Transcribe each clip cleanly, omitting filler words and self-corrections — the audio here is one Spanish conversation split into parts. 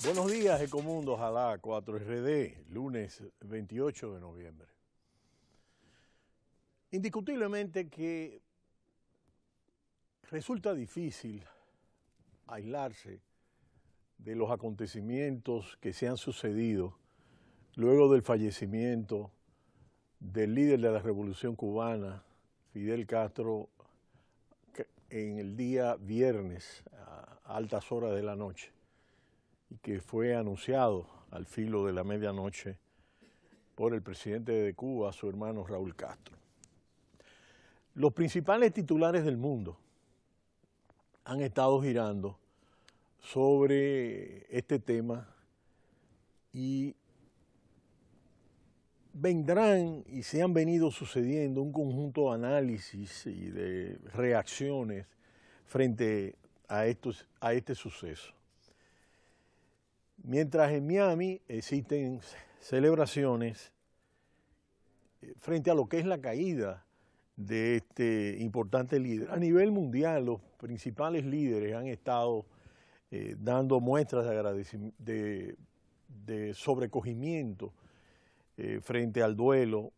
Buenos días, Ecomundo, ojalá 4RD, lunes 28 de noviembre. Indiscutiblemente que resulta difícil aislarse de los acontecimientos que se han sucedido luego del fallecimiento del líder de la Revolución Cubana, Fidel Castro, en el día viernes a altas horas de la noche, y que fue anunciado al filo de la medianoche por el presidente de Cuba, su hermano Raúl Castro. Los principales titulares del mundo han estado girando sobre este tema y vendrán y se han venido sucediendo un conjunto de análisis y de reacciones frente a este suceso. Mientras en Miami existen celebraciones frente a lo que es la caída de este importante líder. A nivel mundial, los principales líderes han estado dando muestras de sobrecogimiento frente al duelo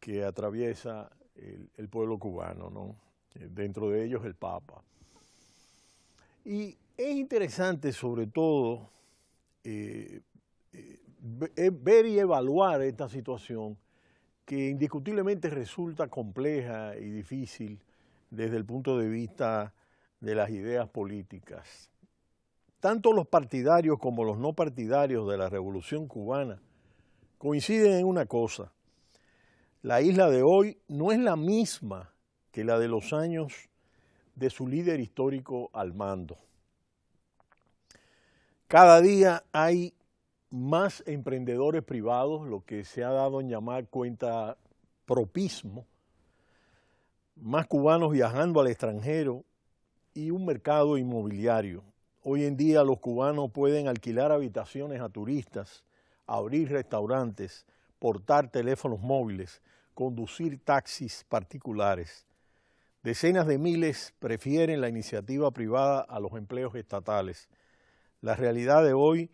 que atraviesa el pueblo cubano, ¿no? Dentro de ellos el Papa. Y es interesante sobre todo ver y evaluar esta situación que indiscutiblemente resulta compleja y difícil desde el punto de vista de las ideas políticas. Tanto los partidarios como los no partidarios de la Revolución Cubana coinciden en una cosa: la isla de hoy no es la misma que la de los años de su líder histórico al mando. Cada día hay más emprendedores privados, lo que se ha dado en llamar cuentapropismo, más cubanos viajando al extranjero y un mercado inmobiliario. Hoy en día los cubanos pueden alquilar habitaciones a turistas, abrir restaurantes, portar teléfonos móviles, conducir taxis particulares. Decenas de miles prefieren la iniciativa privada a los empleos estatales. La realidad de hoy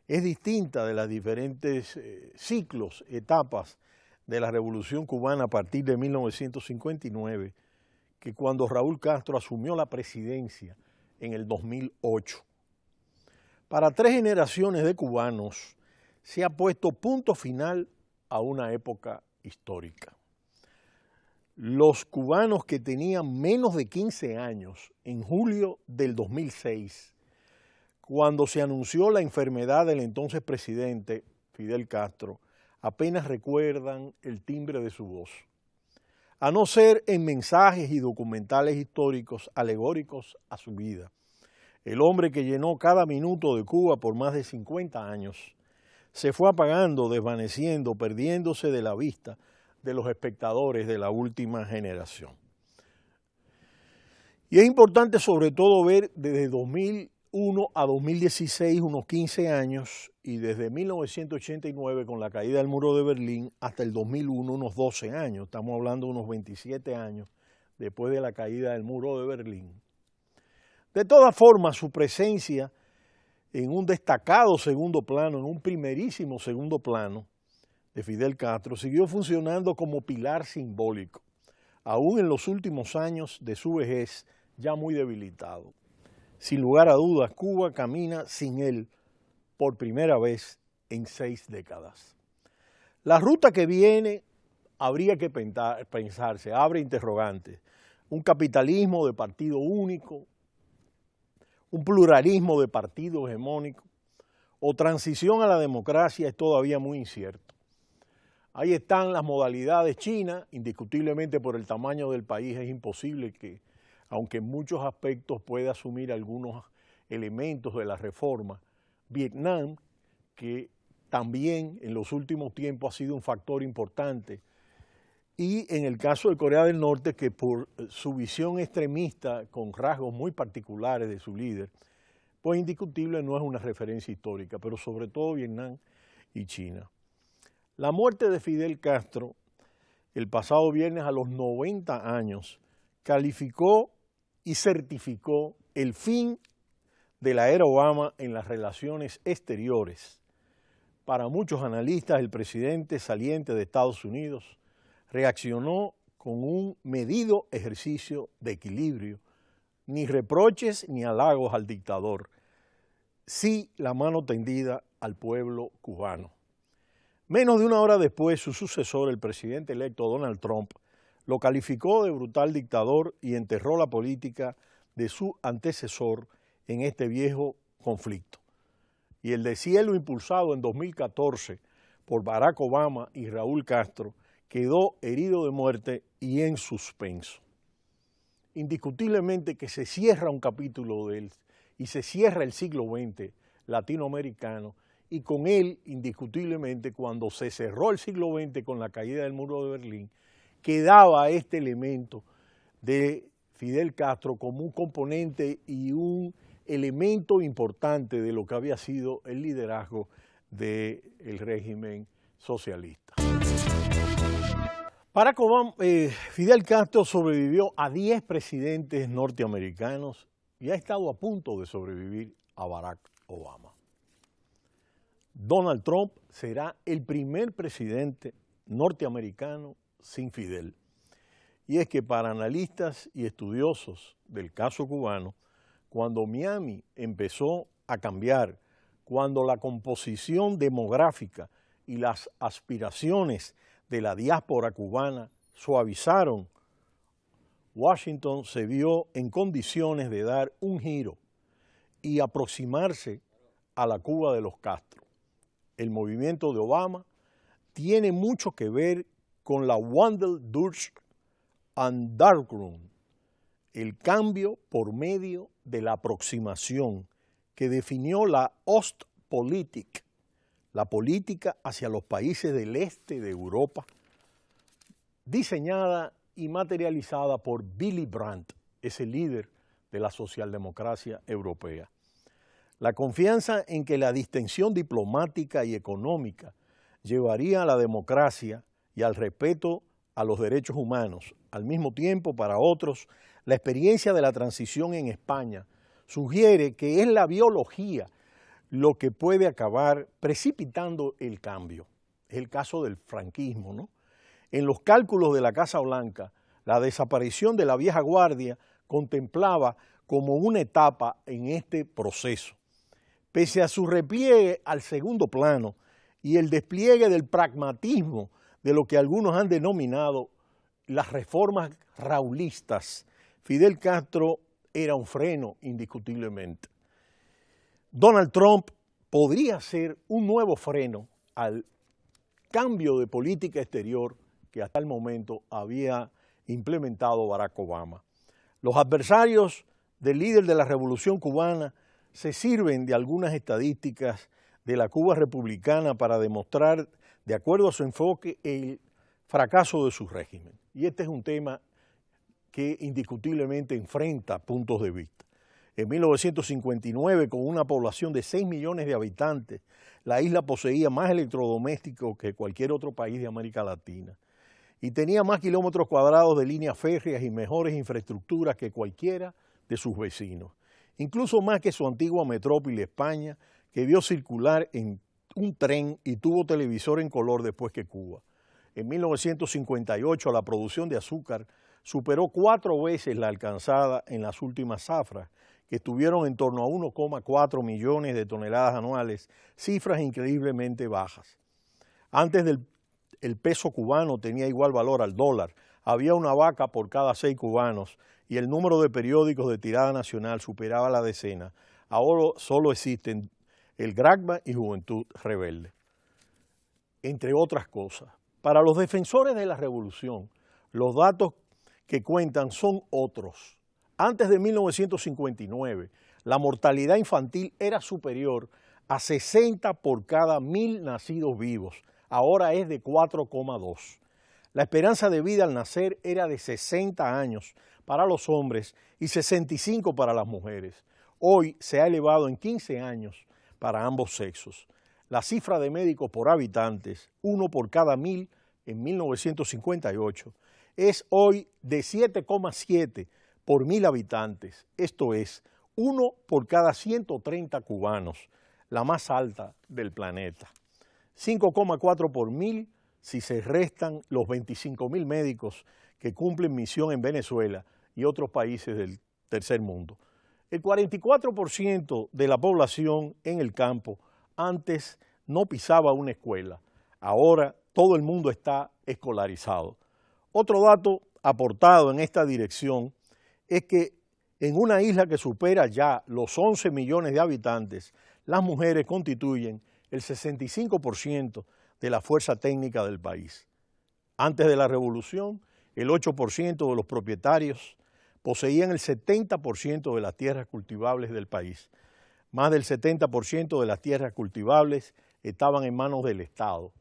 es distinta de las diferentes ciclos, etapas de la Revolución Cubana a partir de 1959, que cuando Raúl Castro asumió la presidencia en el 2008. Para 3 generaciones de cubanos se ha puesto punto final a una época histórica. Los cubanos que tenían menos de 15 años en julio del 2006, cuando se anunció la enfermedad del entonces presidente Fidel Castro, apenas recuerdan el timbre de su voz. A no ser en mensajes y documentales históricos alegóricos a su vida. El hombre que llenó cada minuto de Cuba por más de 50 años se fue apagando, desvaneciendo, perdiéndose de la vista de los espectadores de la última generación. Y es importante sobre todo ver desde 2001 a 2016 unos 15 años y desde 1989 con la caída del muro de Berlín hasta el 2001 unos 12 años. Estamos hablando de unos 27 años después de la caída del muro de Berlín. De todas formas, su presencia en un destacado segundo plano, en un primerísimo segundo plano de Fidel Castro, siguió funcionando como pilar simbólico, aún en los últimos años de su vejez ya muy debilitado. Sin lugar a dudas, Cuba camina sin él por primera vez en 6 décadas. La ruta que viene habría que pensarse, abre interrogantes. Un capitalismo de partido único, un pluralismo de partido hegemónico o transición a la democracia es todavía muy incierto. Ahí están las modalidades chinas, indiscutiblemente por el tamaño del país es imposible que, aunque en muchos aspectos pueda asumir algunos elementos de la reforma. Vietnam, que también en los últimos tiempos ha sido un factor importante, y en el caso de Corea del Norte, que por su visión extremista con rasgos muy particulares de su líder, pues indiscutible no es una referencia histórica, pero sobre todo Vietnam y China. La muerte de Fidel Castro el pasado viernes a los 90 años calificó y certificó el fin de la era Obama en las relaciones exteriores. Para muchos analistas, el presidente saliente de Estados Unidos reaccionó con un medido ejercicio de equilibrio, ni reproches ni halagos al dictador, sí la mano tendida al pueblo cubano. Menos de una hora después, su sucesor, el presidente electo Donald Trump, lo calificó de brutal dictador y enterró la política de su antecesor en este viejo conflicto. Y el deshielo impulsado en 2014 por Barack Obama y Raúl Castro quedó herido de muerte y en suspenso. Indiscutiblemente que se cierra un capítulo de él y se cierra el siglo XX latinoamericano, y con él, indiscutiblemente, cuando se cerró el siglo XX con la caída del muro de Berlín, quedaba este elemento de Fidel Castro como un componente y un elemento importante de lo que había sido el liderazgo del régimen socialista. Fidel Castro sobrevivió a 10 presidentes norteamericanos y ha estado a punto de sobrevivir a Barack Obama. Donald Trump será el primer presidente norteamericano sin Fidel. Y es que para analistas y estudiosos del caso cubano, cuando Miami empezó a cambiar, cuando la composición demográfica y las aspiraciones de la diáspora cubana suavizaron, Washington se vio en condiciones de dar un giro y aproximarse a la Cuba de los Castro. El movimiento de Obama tiene mucho que ver con la Wandel durch and Darkroom, el cambio por medio de la aproximación que definió la Ostpolitik, la política hacia los países del este de Europa, diseñada y materializada por Willy Brandt, ese líder de la socialdemocracia europea. La confianza en que la distensión diplomática y económica llevaría a la democracia y al respeto a los derechos humanos. Al mismo tiempo, para otros, la experiencia de la transición en España sugiere que es la biología lo que puede acabar precipitando el cambio. Es el caso del franquismo, ¿no? En los cálculos de la Casa Blanca, la desaparición de la vieja guardia contemplaba como una etapa en este proceso. Pese a su repliegue al segundo plano y el despliegue del pragmatismo de lo que algunos han denominado las reformas raulistas, Fidel Castro era un freno indiscutiblemente. Donald Trump podría ser un nuevo freno al cambio de política exterior que hasta el momento había implementado Barack Obama. Los adversarios del líder de la Revolución Cubana se sirven de algunas estadísticas de la Cuba republicana para demostrar, de acuerdo a su enfoque, el fracaso de su régimen. Y este es un tema que indiscutiblemente enfrenta puntos de vista. En 1959, con una población de 6 millones de habitantes, la isla poseía más electrodomésticos que cualquier otro país de América Latina y tenía más kilómetros cuadrados de líneas férreas y mejores infraestructuras que cualquiera de sus vecinos, incluso más que su antigua metrópoli España, que vio circular en un tren y tuvo televisor en color después que Cuba. En 1958 la producción de azúcar superó 4 veces la alcanzada en las últimas zafras, que estuvieron en torno a 1,4 millones de toneladas anuales, cifras increíblemente bajas. Antes el peso cubano tenía igual valor al dólar, había una vaca por cada 6 cubanos y el número de periódicos de tirada nacional superaba la decena. Ahora solo existen el Granma y Juventud Rebelde, entre otras cosas. Para los defensores de la revolución, los datos que cuentan son otros. Antes de 1959, la mortalidad infantil era superior a 60 por cada 1000 nacidos vivos. Ahora es de 4,2. La esperanza de vida al nacer era de 60 años para los hombres y 65 para las mujeres. Hoy se ha elevado en 15 años para ambos sexos. La cifra de médicos por habitantes, 1 por cada 1000 en 1958, es hoy de 7,7 por 1000 habitantes, esto es, uno por cada 130 cubanos, la más alta del planeta. 5,4 por mil si se restan los 25.000 médicos que cumplen misión en Venezuela y otros países del tercer mundo. El 44% de la población en el campo antes no pisaba una escuela. Ahora todo el mundo está escolarizado. Otro dato aportado en esta dirección es que en una isla que supera ya los 11 millones de habitantes, las mujeres constituyen el 65% de la fuerza técnica del país. Antes de la revolución, el 8% de los propietarios poseían el 70% de las tierras cultivables del país. Más del 70% de las tierras cultivables estaban en manos del Estado,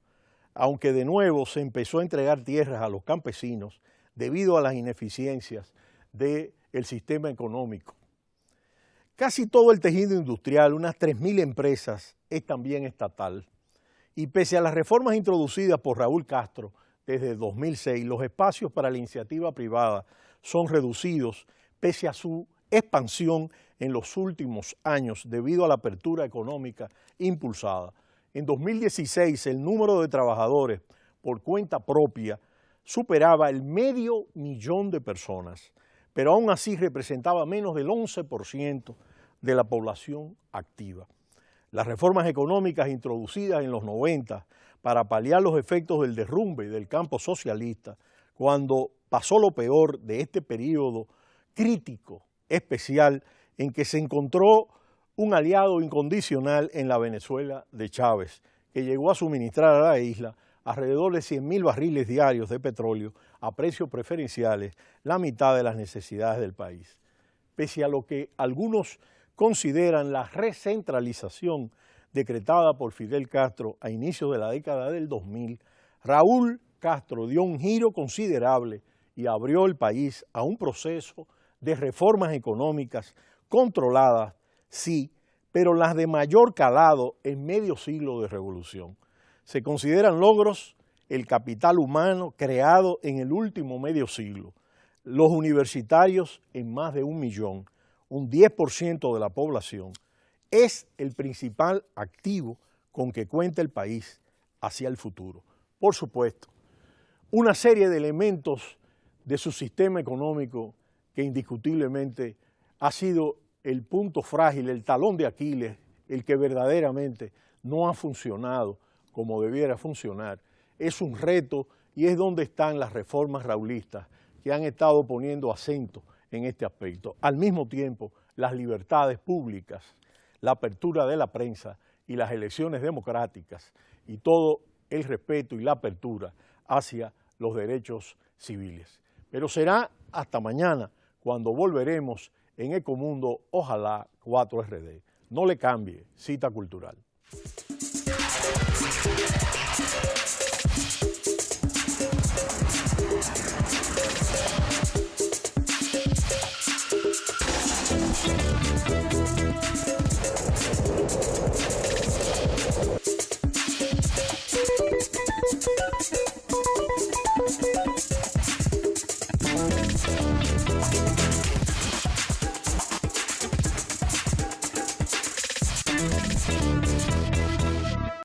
aunque de nuevo se empezó a entregar tierras a los campesinos debido a las ineficiencias del sistema económico. Casi todo el tejido industrial, unas 3.000 empresas, es también estatal. Y pese a las reformas introducidas por Raúl Castro desde 2006, los espacios para la iniciativa privada son reducidos pese a su expansión en los últimos años debido a la apertura económica impulsada. En 2016 el número de trabajadores por cuenta propia superaba el 500.000 de personas, pero aún así representaba menos del 11% de la población activa. Las reformas económicas introducidas en los 90 para paliar los efectos del derrumbe del campo socialista, cuando pasó lo peor de este periodo crítico, especial, en que se encontró un aliado incondicional en la Venezuela de Chávez, que llegó a suministrar a la isla alrededor de 100.000 barriles diarios de petróleo a precios preferenciales, la mitad de las necesidades del país. Pese a lo que algunos consideran la recentralización decretada por Fidel Castro a inicios de la década del 2000, Raúl Castro dio un giro considerable y abrió el país a un proceso de reformas económicas controladas, sí, pero las de mayor calado en medio siglo de revolución. Se consideran logros el capital humano creado en el último medio siglo, los universitarios en más de 1 millón, un 10% de la población, es el principal activo con que cuenta el país hacia el futuro. Por supuesto, una serie de elementos de su sistema económico que indiscutiblemente ha sido el punto frágil, el talón de Aquiles, el que verdaderamente no ha funcionado como debiera funcionar. Es un reto y es donde están las reformas raulistas que han estado poniendo acento en este aspecto. Al mismo tiempo, las libertades públicas, la apertura de la prensa y las elecciones democráticas y todo el respeto y la apertura hacia los derechos civiles. Pero será hasta mañana cuando volveremos en Ecomundo, ojalá 4RD. No le cambie, Cita Cultural.